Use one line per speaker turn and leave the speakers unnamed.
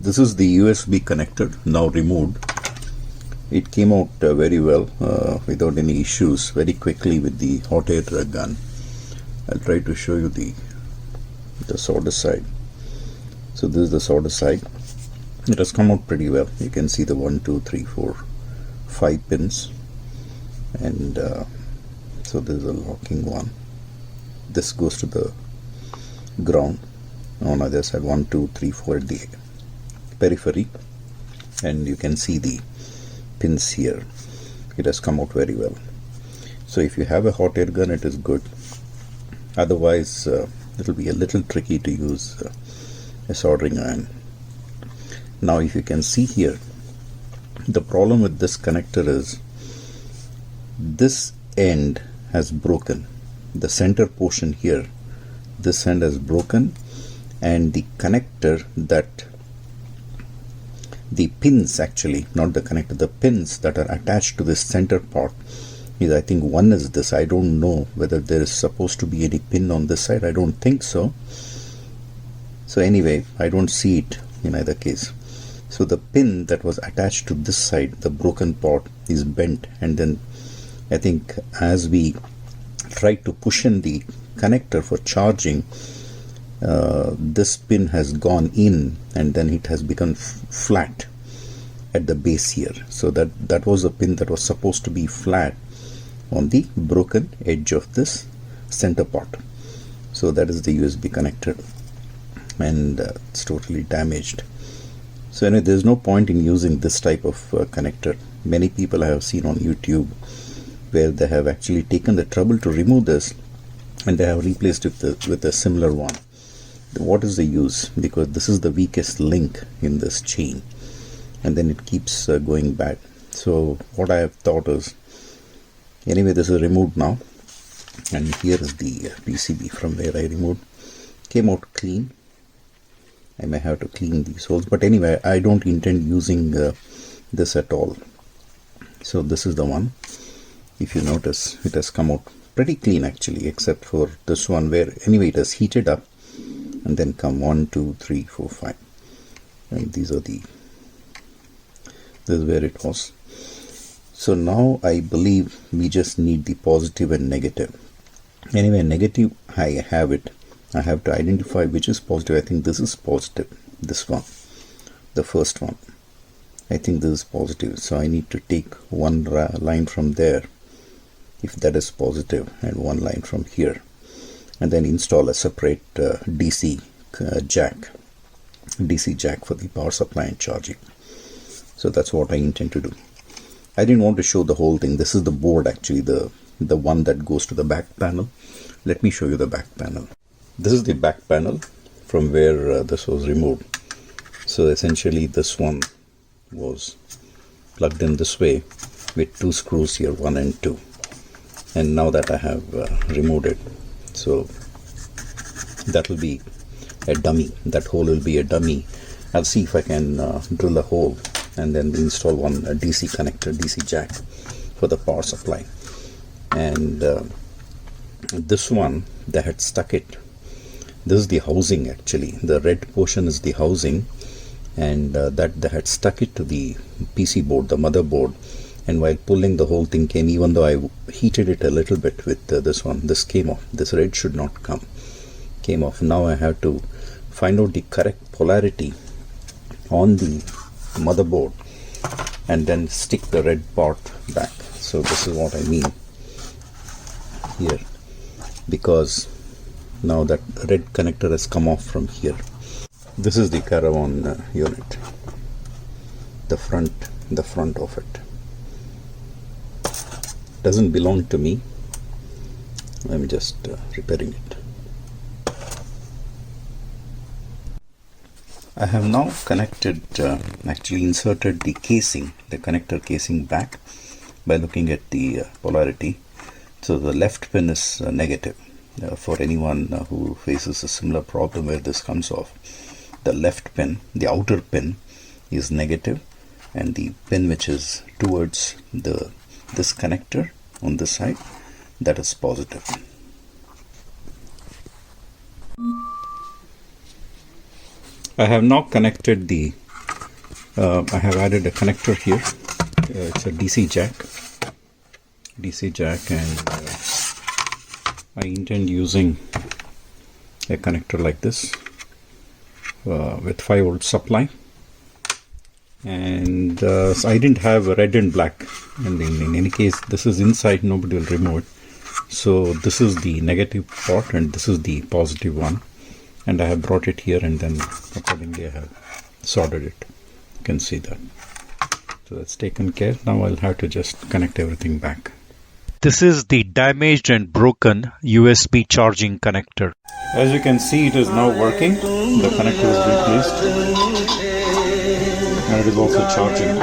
This is the USB connector now removed. It came out very well without any issues very quickly with the hot air gun. I'll try to show you the solder side. So this is the solder side. It has come out pretty well. You can see the 1, 2, 3, 4, 5 pins, and so this is a locking one. This goes to the ground. On the other side, 1, 2, 3, 4 at the periphery, and you can see the pins here. It has come out very well. So if you have a hot air gun, it is good. Otherwise it will be a little tricky to use a soldering iron. Now if you can see here, the problem with this connector is this end has broken. The center portion here, this end has broken, and the connector, that the pins, actually not the connector, the pins that are attached to this center part is, I think one is this. I don't know whether there is supposed to be any pin on this side. I don't think so. So anyway, I don't see it in either case. So the pin that was attached to this side, the broken part, is bent, and then I think as we try to push in the connector for charging, this pin has gone in, and then it has become flat at the base here. So that was a pin that was supposed to be flat on the broken edge of this center part. So that is the USB connector, and it's totally damaged. So anyway, there's no point in using this type of connector. Many people I have seen on YouTube where they have actually taken the trouble to remove this, and they have replaced it with a similar one. What is the use? Because this is the weakest link in this chain, and then it keeps going bad. So what I have thought is, anyway, this is removed now, and here is the PCB from where I removed. Came out clean. I may have to clean these holes, but anyway, I don't intend using this at all. So this is the one. If you notice, it has come out pretty clean actually, except for this one where anyway it has heated up, and then come 1, 2, 3, 4, 5, and this is where it was. So now I believe we just need the positive and negative. Anyway, negative, I have it. I have to identify which is positive. I think this is positive. This one, the first one, I think this is positive. So I need to take one line from there, if that is positive, and one line from here, and then install a separate DC jack for the power supply and charging. So that's what I intend to do. I didn't want to show the whole thing. This is the board actually, the one that goes to the back panel. Let me show you the back panel. This is the back panel from where this was removed. So essentially this one was plugged in this way with 2 screws here, 1 and 2. And now that I have removed it, so that will be a dummy. That hole will be a dummy. I'll see if I can drill a hole and then install one DC connector, DC jack for the power supply. And this one, they had stuck it. This is the housing actually. The red portion is the housing, and that they had stuck it to the PC board, the motherboard. And while pulling, the whole thing came, even though I heated it a little bit with this one. This came off. This red should not came off. Now I have to find out the correct polarity on the motherboard and then stick the red part back. So this is what I mean here, because now that red connector has come off from here. This is the Carvaan unit, the front of it. Doesn't belong to me. I'm just repairing it. I have now connected, actually inserted the casing, the connector casing back by looking at the polarity. So the left pin is negative. For anyone who faces a similar problem where this comes off, the left pin, the outer pin, is negative, and the pin which is towards this connector on this side, that is positive. I have now connected the I have added a connector here. It's a DC jack, and I intend using a connector like this with 5-volt supply. And so I didn't have a red and black, and in any case this is inside, nobody will remove it. So this is the negative port and this is the positive one, and I have brought it here, and then accordingly I have soldered it. You can see that. So that's taken care. Now I'll have to just connect everything back.
This is the damaged and broken USB charging connector.
As you can see, it is now working. The connector is replaced and it is also charging.